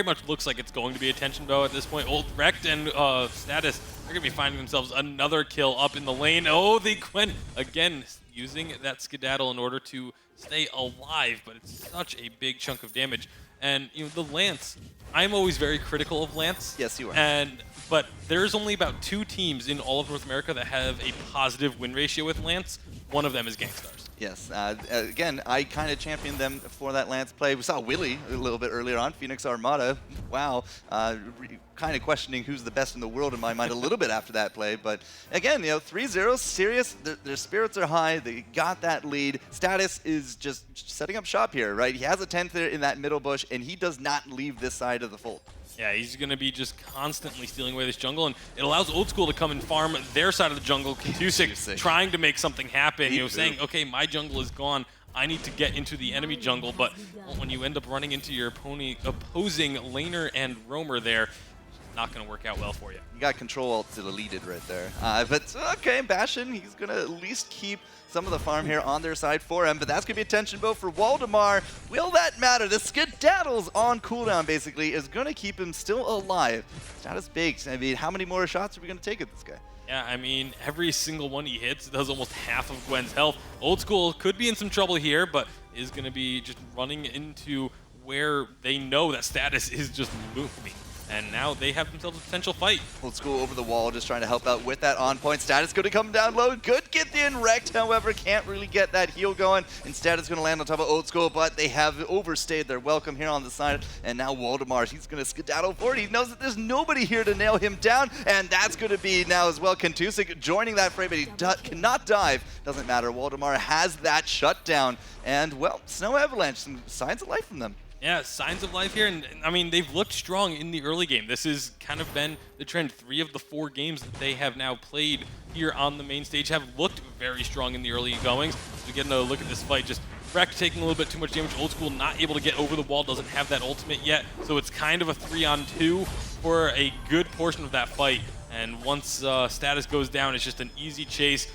much looks like it's going to be a tension bow at this point. Old Wrecked and Status are going to be finding themselves another kill up in the lane. Oh, the Gwen again using that Skedaddle in order to stay alive, but it's such a big chunk of damage. And you know, the Lance, I'm always very critical of Lance. Yes, you are. But there's only about 2 teams in all of North America that have a positive win ratio with Lance. One of them is GankStars. Yes. Again, I kind of championed them for that Lance play. We saw Willie a little bit earlier on, Phoenix Armada. Wow. Kind of questioning who's the best in the world in my mind a little bit after that play. But again, you know, 3-0, Sirius, their spirits are high. They got that lead. Status is just setting up shop here, right? He has a 10th there in that middle bush, and he does not leave this side of the fold. Yeah, he's going to be just constantly stealing away this jungle, and it allows Old School to come and farm their side of the jungle. K2sik trying to make something happen, you know, saying, okay, my jungle is gone. I need to get into the enemy jungle, but when you end up running into your opposing laner and roamer there, not going to work out well for you. You got control alt deleted right there. But okay, Bastion, he's going to at least keep some of the farm here on their side for him, but that's going to be a tension bow for Waldemar. Will that matter? The Skedaddle's on cooldown, basically, is going to keep him still alive. Status baked. I mean, how many more shots are we going to take at this guy? Yeah, I mean, every single one he hits does almost half of Gwen's health. Old School could be in some trouble here, but is going to be just running into where they know that Status is just moving. And now they have themselves a potential fight. Old School over the wall, just trying to help out with that on-point. Status going to come down low. Good get in. Wrecked, however, can't really get that heal going. Instead, it's going to land on top of Old School, but they have overstayed their welcome here on the side. And now Waldemar, he's going to skedaddle forward. He knows that there's nobody here to nail him down, and that's going to be now as well K2sik joining that fray, but he cannot dive. Doesn't matter. Waldemar has that shut down. And, well, Snow Avalanche, some signs of life from them. Yeah, signs of life here, and I mean, they've looked strong in the early game. This has kind of been the trend. 3 of the 4 games that they have now played here on the main stage have looked very strong in the early goings. So we get another look at this fight, just Wreck taking a little bit too much damage. Old School not able to get over the wall, doesn't have that ultimate yet, so it's kind of a 3-on-2 for a good portion of that fight. And once Status goes down, it's just an easy chase.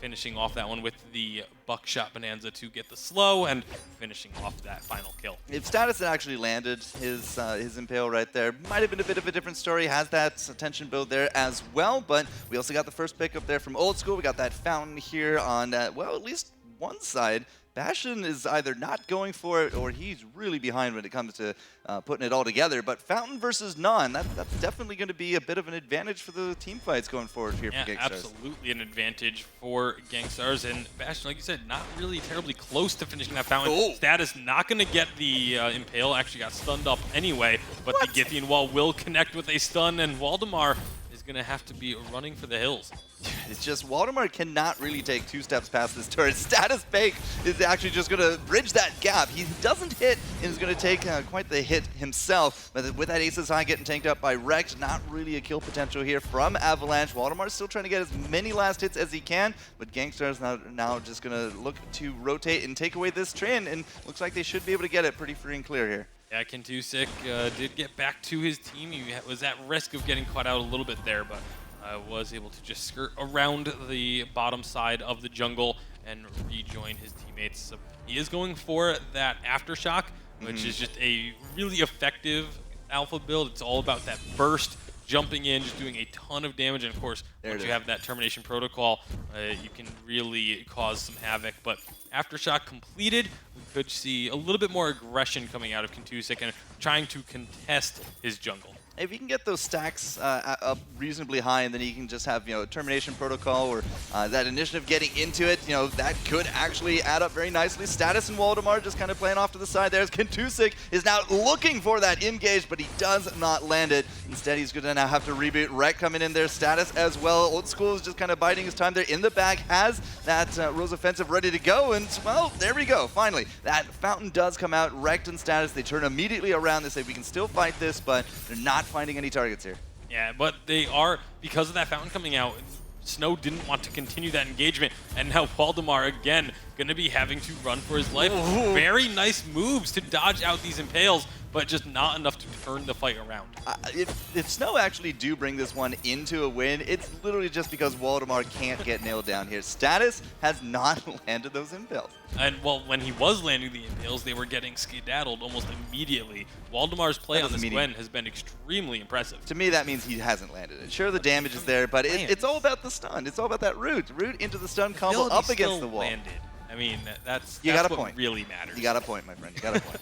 Finishing off that one with the buckshot bonanza to get the slow and finishing off that final kill. If Status had actually landed his impale right there, might have been a bit of a different story. Has that tension build there as well, but we also got the first pick up there from Old School. We got that fountain here on, well, at least one side. Bastion is either not going for it or he's really behind when it comes to putting it all together. But Fountain versus Non, that's definitely going to be a bit of an advantage for the team fights going forward here for GankStars. Absolutely an advantage for GankStars. And Bastion, like you said, not really terribly close to finishing that Fountain. Oh. Status not going to get the Impale, actually got stunned up anyway. But the Githian Wall will connect with a stun, and Waldemar is going to have to be running for the hills. It's just Waldemar cannot really take 2 steps past this turret. Status Fake is actually just going to bridge that gap. He doesn't hit and is going to take quite the hit himself. But with that Aces High getting tanked up by Wrecked, not really a kill potential here from Avalanche. Waldemar's still trying to get as many last hits as he can, but GankStars now just going to look to rotate and take away this Trin, and looks like they should be able to get it pretty free and clear here. Yeah, Kentusik did get back to his team. He was at risk of getting caught out a little bit there, but was able to just skirt around the bottom side of the jungle and rejoin his teammates. So he is going for that Aftershock, which is just a really effective alpha build. It's all about that burst, jumping in, just doing a ton of damage, and of course, once you have that termination protocol, you can really cause some havoc. But Aftershock completed, we could see a little bit more aggression coming out of Kentusik and trying to contest his jungle. If you can get those stacks up reasonably high, and then you can just have, termination protocol or that initiative getting into it, that could actually add up very nicely. Status and Waldemar just kind of playing off to the side there. As Kentusik is now looking for that engage, but he does not land it. Instead, he's going to now have to reboot. Wreck coming in there, Status as well. Old School is just kind of biding his time there in the back, has that Rose Offensive ready to go, and well, there we go, finally. That Fountain does come out. Wrecked and Status, they turn immediately around. They say, we can still fight this, but they're not finding any targets here. Yeah, but they are, because of that Fountain coming out, Snow didn't want to continue that engagement, and now Waldemar again going to be having to run for his life. Ooh. Very nice moves to dodge out these impales, but just not enough to turn the fight around. If Snow actually do bring this one into a win, it's literally just because Waldemar can't get nailed down here. Status has not landed those impales. And well, when he was landing the impales, they were getting skedaddled almost immediately. Waldemar's play on this Gwen has been extremely impressive. To me, that means he hasn't landed it. Sure, the damage is there, but it's all about the stun. It's all about that root into the stun combo up against the wall. Landed. I mean, that's what point. Really matters. You got a point, my friend. You got a point.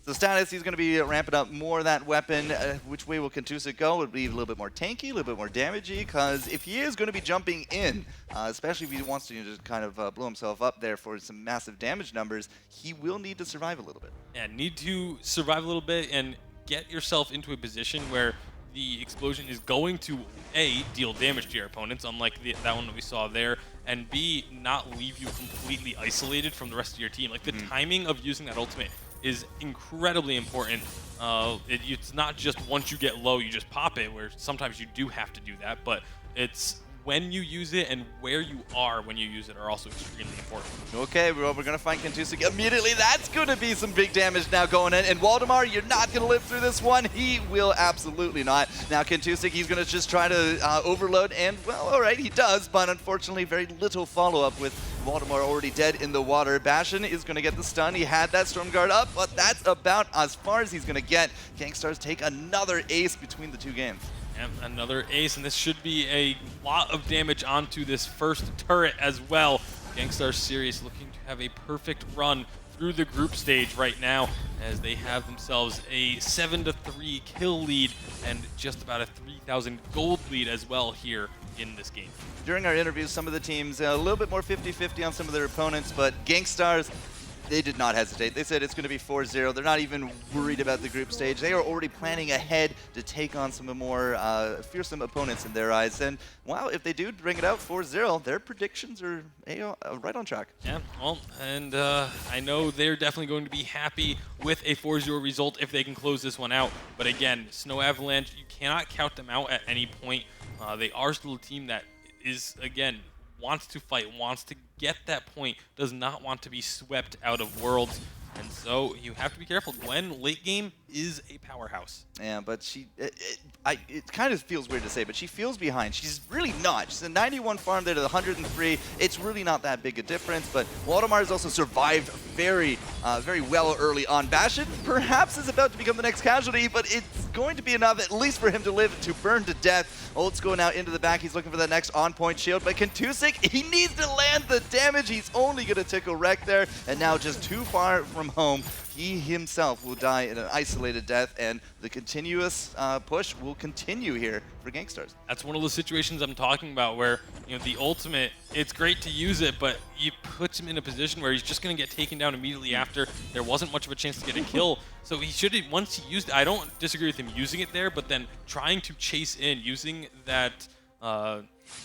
So Status, he's going to be ramping up more of that weapon. Which way will Kentusik go? It'll be a little bit more tanky, a little bit more damagey, because if he is going to be jumping in, especially if he wants to just kind of blow himself up there for some massive damage numbers, he will need to survive a little bit. Yeah, need to survive a little bit and get yourself into a position where the explosion is going to, A, deal damage to your opponents, unlike that one that we saw there, and B, not leave you completely isolated from the rest of your team. Like, the timing of using that ultimate is incredibly important. It's not just once you get low, you just pop it, where sometimes you do have to do that, but it's when you use it and where you are when you use it are also extremely important. Okay, well, we're going to find Kentusik immediately. That's going to be some big damage now going in. And Waldemar, you're not going to live through this one. He will absolutely not. Now Kentusik, he's going to just try to overload, and, well, all right, he does, but unfortunately very little follow-up with Waldemar already dead in the water. Bastion is going to get the stun. He had that Storm Guard up, but that's about as far as he's going to get. GankStars take another ace between the two games. And another ace, and this should be a lot of damage onto this first turret as well. GankStars Sirius looking to have a perfect run through the group stage right now, as they have themselves a 7-3 kill lead and just about a 3,000 gold lead as well here in this game. During our interviews, some of the teams a little bit more 50-50 on some of their opponents, but GankStars, they did not hesitate. They said it's going to be 4-0. They're not even worried about the group stage. They are already planning ahead to take on some more fearsome opponents in their eyes. And, wow, if they do bring it out 4-0, their predictions are right on track. Yeah, well, and I know they're definitely going to be happy with a 4-0 result if they can close this one out. But again, Snow Avalanche, you cannot count them out at any point. They are still a team that is, again, wants to fight, wants to get that point, does not want to be swept out of Worlds. And so you have to be careful. Gwen, late game, is a powerhouse. Yeah, but it kind of feels weird to say, but she feels behind. She's really not. She's a 91 farm there to the 103. It's really not that big a difference, but Waldemar has also survived very well early on. Bastion perhaps is about to become the next casualty, but it's going to be enough at least for him to live to burn to death. Old School now into the back. He's looking for the next on-point shield, but Kentusik, he needs to land the damage. He's only going to tickle Wreck there, and now just too far from home. He himself will die in an isolated death, and the continuous push will continue here for GankStars. That's one of the situations I'm talking about where, the ultimate, it's great to use it, but you put him in a position where he's just going to get taken down immediately after. There wasn't much of a chance to get a kill, So he should have, once he used it, I don't disagree with him using it there, but then trying to chase in, using that,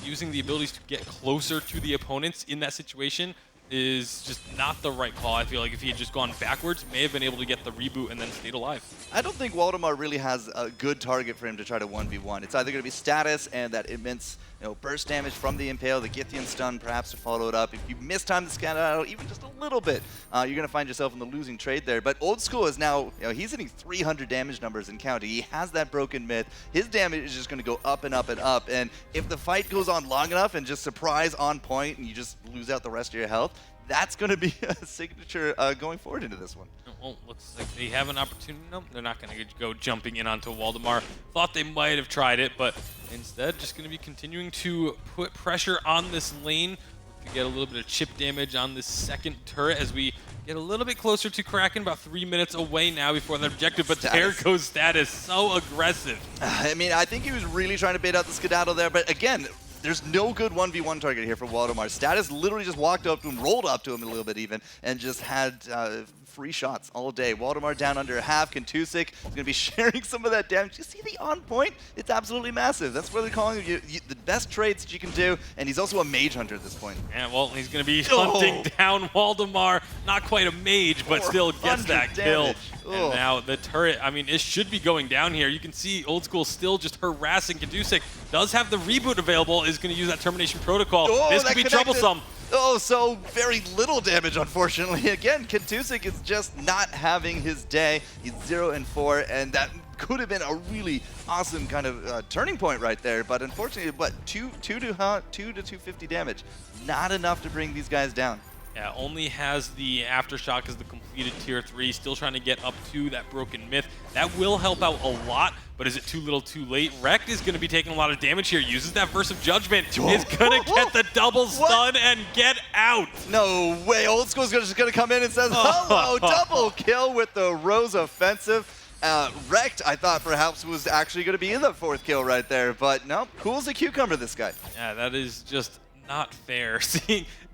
using the abilities to get closer to the opponents in that situation is just not the right call. I feel like if he had just gone backwards, may have been able to get the reboot and then stayed alive. I don't think Waldemar really has a good target for him to try to 1v1. It's either going to be status and that immense burst damage from the Impale, the Githyan stun perhaps to follow it up. If you mistime the scatter even just a little bit, you're going to find yourself in the losing trade there. But Old School is now, he's hitting 300 damage numbers in county. He has that broken myth. His damage is just going to go up and up and up. And if the fight goes on long enough and just surprise on point and you just lose out the rest of your health, that's going to be a signature going forward into this one. Well, looks like they have an opportunity. No, they're not going to go jumping in onto Waldemar. Thought they might have tried it, but instead just going to be continuing to put pressure on this lane to get a little bit of chip damage on this second turret as we get a little bit closer to Kraken, about 3 minutes away now before the objective, but there goes Status, so aggressive. I mean, I think he was really trying to bait out the skedaddle there, but again, there's no good 1v1 target here for Waldemar. Status literally just walked up to him, rolled up to him a little bit even, and just had free shots all day. Waldemar down under half. Kentusik is going to be sharing some of that damage. You see the on point? It's absolutely massive. That's what they're calling the best trades that you can do, and he's also a mage hunter at this point. Yeah, well, he's going to be hunting down Waldemar. Not quite a mage, but still gets that kill. And now the turret, I mean, it should be going down here. You can see Old School still just harassing Kentusik. Does have the reboot available, is going to use that termination protocol. This could be troublesome. Oh, so very little damage, unfortunately. Again, Kentusik is just not having his day. He's 0-4, and that could have been a really awesome kind of turning point right there. But unfortunately, what, 2 to 250 damage. Not enough to bring these guys down. Yeah, only has the Aftershock as the completed tier 3, still trying to get up to that broken myth. That will help out a lot, but is it too little too late? Rekt is going to be taking a lot of damage here, uses that Verse of Judgment, is going to get the double stun and get out. No way, Old School is just going to come in and says, hello, double kill with the Rose offensive. Rekt, I thought perhaps was actually going to be in the 4th kill right there, but no, cool as a cucumber, this guy. Yeah, that is just not fair.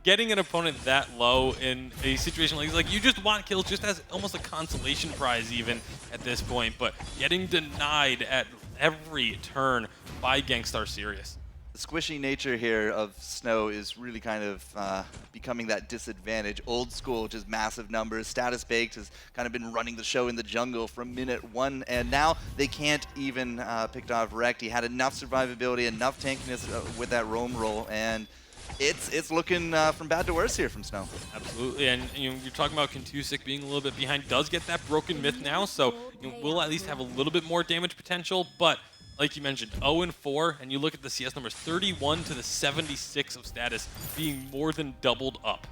Getting an opponent that low in a situation like you just want kills just as almost a consolation prize even at this point, but getting denied at every turn by GankStars Sirius. The squishy nature here of Snow is really kind of becoming that disadvantage. Old School, just massive numbers. Status Baked has kind of been running the show in the jungle from minute 1, and now they can't even pick off Rekt. He had enough survivability, enough tankiness with that roam roll, and it's looking from bad to worse here from Snow. Absolutely, and you're talking about Kentusik being a little bit behind. Does get that broken myth now, so we'll at least have a little bit more damage potential, but like you mentioned, 0-4, and you look at the CS numbers, 31 to the 76 of Status, being more than doubled up.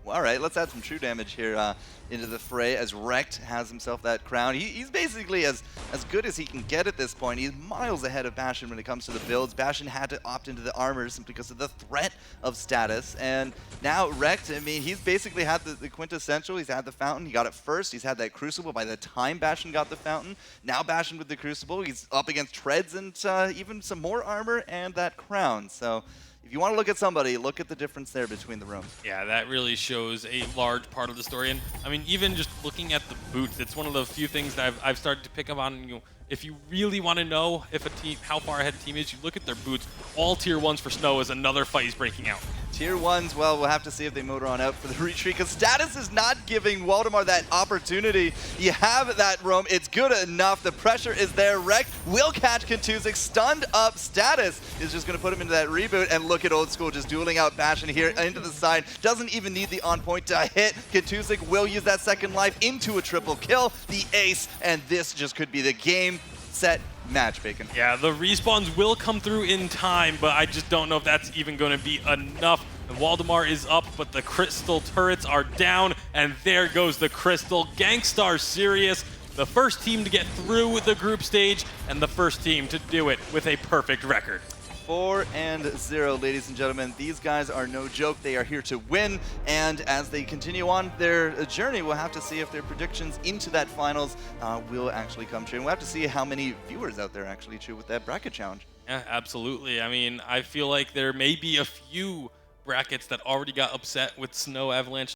Well, all right, let's add some true damage here into the fray as Rekt has himself that crown. He's basically as good as he can get at this point. He's miles ahead of Bastion when it comes to the builds. Bastion had to opt into the armor simply because of the threat of Status. And now Rekt, I mean, he's basically had the quintessential. He's had the fountain. He got it first. He's had that crucible by the time Bastion got the fountain. Now Bastion with the crucible. He's up against treads and even some more armor and that crown. So if you want to look at somebody, look at the difference there between the rooms. Yeah, that really shows a large part of the story. And I mean, even just looking at the boots, it's one of the few things that I've started to pick up on. If you really want to know if a team, how far ahead a team is, you look at their boots. All tier 1s for Snow as another fight is breaking out. Tier 1s, well, we'll have to see if they motor on out for the retreat, because Status is not giving Waldemar that opportunity. You have that roam. It's good enough. The pressure is there. Rekt will catch Kentusik. Stunned up. Status is just going to put him into that reboot, and look at Old School just dueling out Bastion here into the side. Doesn't even need the on point to hit. Kentusik will use that second life into a triple kill. The ace, and this just could be the game, set, match, Bacon. Yeah, the respawns will come through in time, but I just don't know if that's even going to be enough. And Waldemar is up, but the crystal turrets are down, and there goes the crystal. GankStars Sirius, the first team to get through the group stage, and the first team to do it with a perfect record. 4-0, ladies and gentlemen. These guys are no joke. They are here to win, and as they continue on their journey, we'll have to see if their predictions into that finals will actually come true. And we'll have to see how many viewers out there actually true with that bracket challenge. Yeah, absolutely. I mean, I feel like there may be a few brackets that already got upset with Snow Avalanche